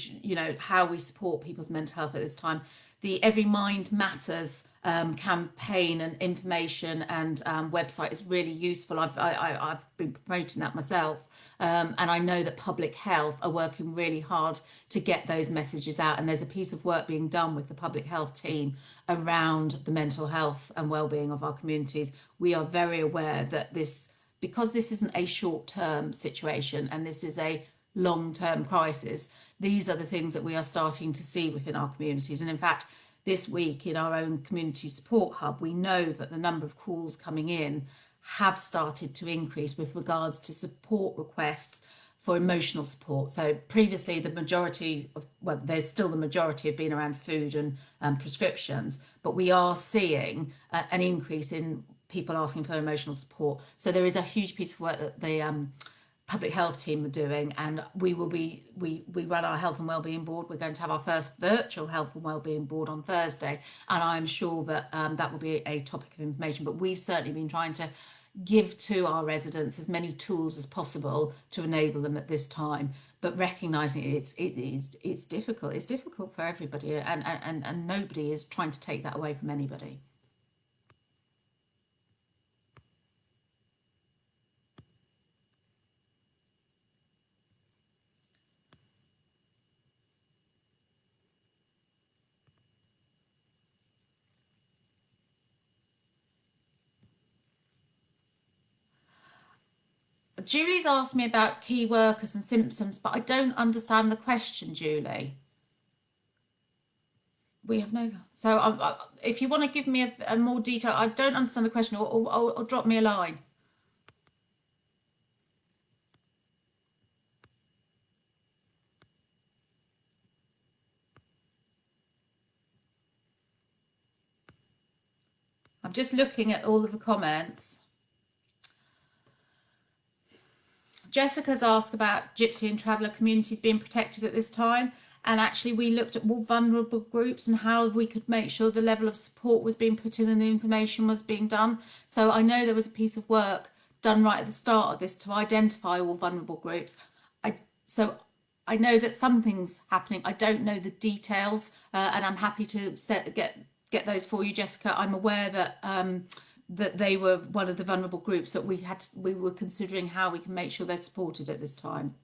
how we support people's mental health at this time. The Every Mind Matters campaign and information and website is really useful. I've been promoting that myself, and I know that public health are working really hard to get those messages out, and there's a piece of work being done with the public health team around the mental health and well-being of our communities. We are very aware that because this isn't a short-term situation and this is a long-term crisis, these are the things that we are starting to see within our communities. And in fact, this week in our own community support hub, we know that the number of calls coming in have started to increase with regards to support requests for emotional support. So previously the majority of, well, there's still the majority have been around food and prescriptions, but we are seeing an increase in people asking for emotional support. So there is a huge piece of work that the public health team are doing, and we run our health and wellbeing board. We're going to have our first virtual health and wellbeing board on Thursday, and I'm sure that that will be a topic of information. But we've certainly been trying to give to our residents as many tools as possible to enable them at this time, but recognizing it's difficult. It's difficult for everybody, and nobody is trying to take that away from anybody. Julie's asked me about key workers and symptoms, but I don't understand the question, Julie. We have no. So if you want to give me a more detail, I don't understand the question, or drop me a line. I'm just looking at all of the comments. Jessica's asked about Gypsy and Traveller communities being protected at this time. And actually we looked at more vulnerable groups and how we could make sure the level of support was being put in and the information was being done. So I know there was a piece of work done right at the start of this to identify all vulnerable groups. So I know that something's happening. I don't know the details, and I'm happy to get those for you, Jessica. I'm aware that that they were one of the vulnerable groups that we were considering how we can make sure they're supported at this time.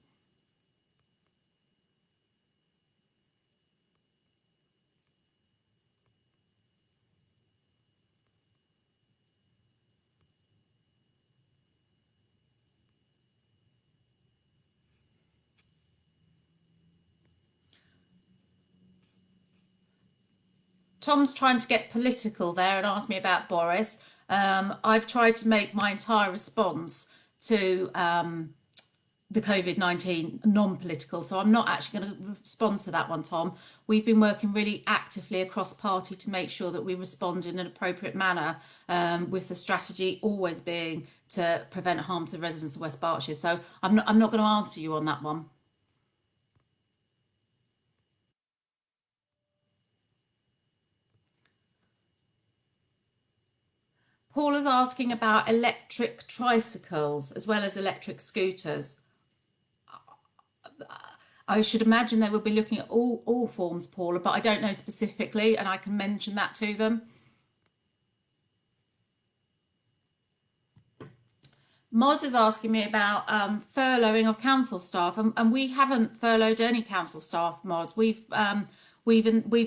Tom's trying to get political there and ask me about Boris. I've tried to make my entire response to the COVID-19 non-political, so I'm not actually going to respond to that one, Tom. We've been working really actively across party to make sure that we respond in an appropriate manner, with the strategy always being to prevent harm to residents of West Berkshire. So I'm not going to answer you on that one. Paula's asking about electric tricycles as well as electric scooters. I should imagine they will be looking at all forms, Paula, but I don't know specifically, and I can mention that to them. Moz is asking me about furloughing of council staff, and we haven't furloughed any council staff, Moz. We've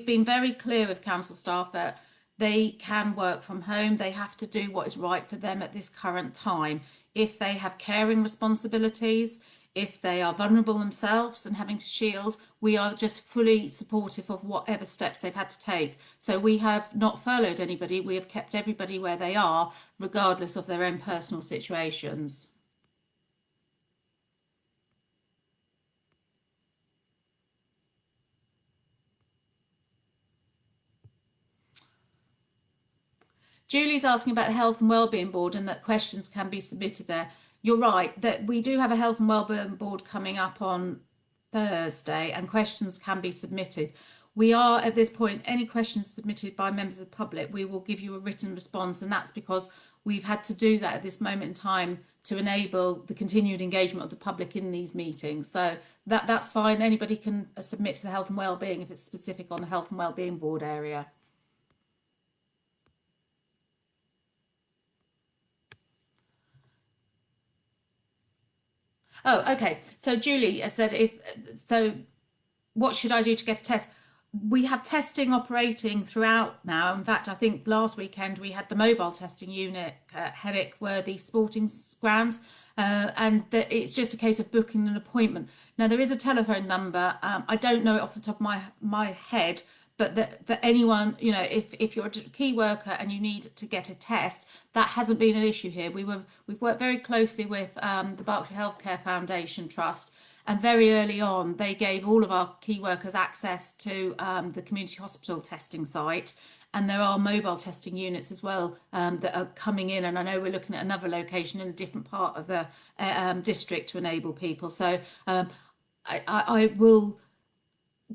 been very clear with council staff that they can work from home. They have to do what is right for them at this current time. If they have caring responsibilities, if they are vulnerable themselves and having to shield, we are just fully supportive of whatever steps they've had to take. So we have not furloughed anybody. We have kept everybody where they are, regardless of their own personal situations. Julie's asking about the Health and Wellbeing Board and that questions can be submitted there. You're right, that we do have a Health and Wellbeing Board coming up on Thursday and questions can be submitted. We are at this point, any questions submitted by members of the public, we will give you a written response, and that's because we've had to do that at this moment in time to enable the continued engagement of the public in these meetings. So that's fine. Anybody can submit to the Health and Wellbeing if it's specific on the Health and Wellbeing Board area. Oh, okay. So Julie said, what should I do to get a test? We have testing operating throughout now. In fact, I think last weekend we had the mobile testing unit at Herrick Worthy Sporting Grounds, and it's just a case of booking an appointment. Now, there is a telephone number. I don't know it off the top of my head, but that anyone, if you're a key worker and you need to get a test, that hasn't been an issue here. We've worked very closely with the Berkshire Healthcare Foundation Trust, and very early on they gave all of our key workers access to the community hospital testing site, and there are mobile testing units as well that are coming in, and I know we're looking at another location in a different part of the district to enable people. So I will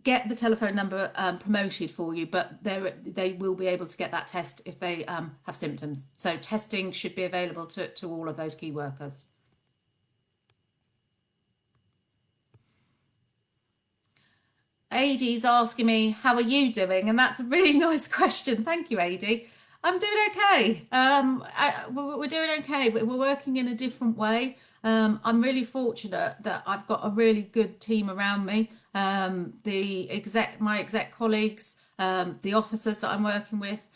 get the telephone number promoted for you, but they will be able to get that test if they have symptoms. So testing should be available to all of those key workers. Adie's asking me, how are you doing? And that's a really nice question. Thank you, Adie. I'm doing okay. We're doing okay. We're working in a different way. I'm really fortunate that I've got a really good team around me. My exec colleagues, the officers that I'm working with,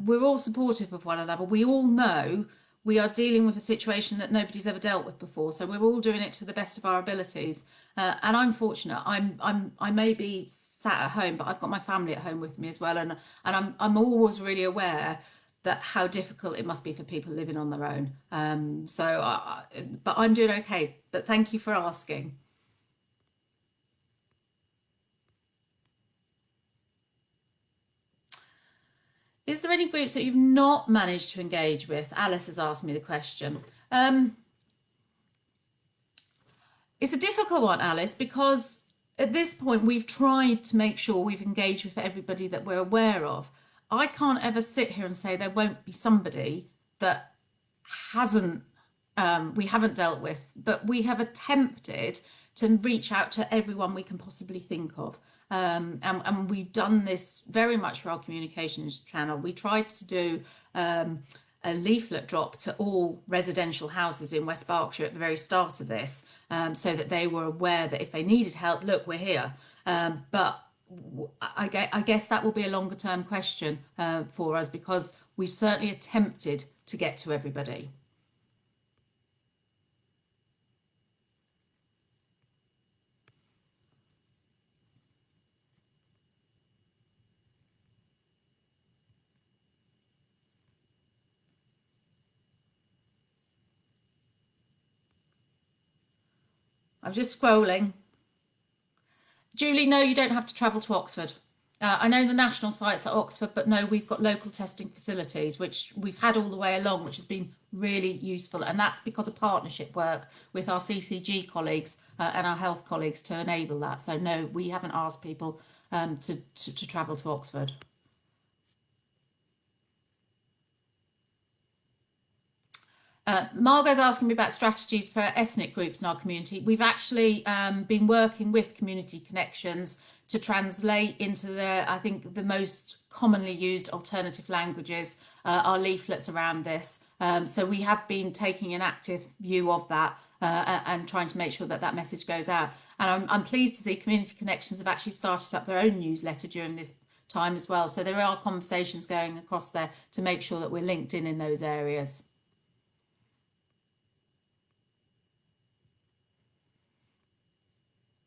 we're all supportive of one another. We all know we are dealing with a situation that nobody's ever dealt with before, so we're all doing it to the best of our abilities. And I'm fortunate. I may be sat at home, but I've got my family at home with me as well, and I'm always really aware that how difficult it must be for people living on their own. But I'm doing okay. But thank you for asking. Is there any groups that you've not managed to engage with? Alice has asked me the question. It's a difficult one, Alice, because at this point we've tried to make sure we've engaged with everybody that we're aware of. I can't ever sit here and say there won't be somebody that hasn't we haven't dealt with, but we have attempted to reach out to everyone we can possibly think of. And we've done this very much for our communications channel. We tried to do a leaflet drop to all residential houses in West Berkshire at the very start of this, so that they were aware that if they needed help, look, we're here. But I guess that will be a longer term question for us, because we've certainly attempted to get to everybody. I'm just scrolling. Julie, no, you don't have to travel to Oxford. I know the national site's at Oxford, but no, we've got local testing facilities, which we've had all the way along, which has been really useful. And that's because of partnership work with our CCG colleagues and our health colleagues to enable that. So no, we haven't asked people to travel to Oxford. Margot's asking me about strategies for ethnic groups in our community. We've actually been working with Community Connections to translate into I think the most commonly used alternative languages, our leaflets around this. So we have been taking an active view of that and trying to make sure that that message goes out. And I'm pleased to see Community Connections have actually started up their own newsletter during this time as well. So there are conversations going across there to make sure that we're linked in those areas.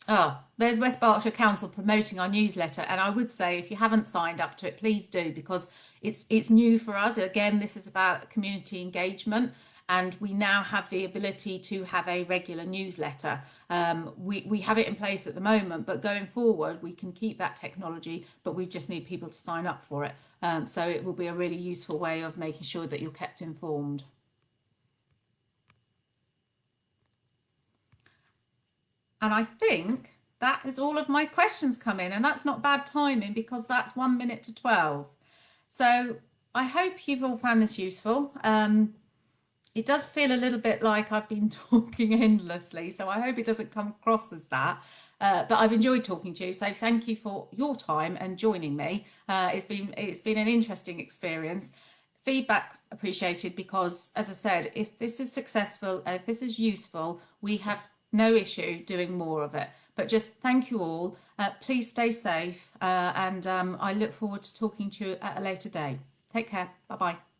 Oh, there's West Berkshire Council promoting our newsletter, and I would say if you haven't signed up to it, please do, because it's new for us. Again, this is about community engagement, and we now have the ability to have a regular newsletter. We have it in place at the moment, but going forward, we can keep that technology, but we just need people to sign up for it. So it will be a really useful way of making sure that you're kept informed. And I think that is all of my questions come in, and that's not bad timing because that's 1 minute to 12. So I hope you've all found this useful. It does feel a little bit like I've been talking endlessly, so I hope it doesn't come across as that. But I've enjoyed talking to you, so thank you for your time and joining me. It's been an interesting experience. Feedback appreciated, because, as I said, if this is successful and if this is useful, we have no issue doing more of it. But just thank you all. Please stay safe, and I look forward to talking to you at a later date. Take care. Bye bye.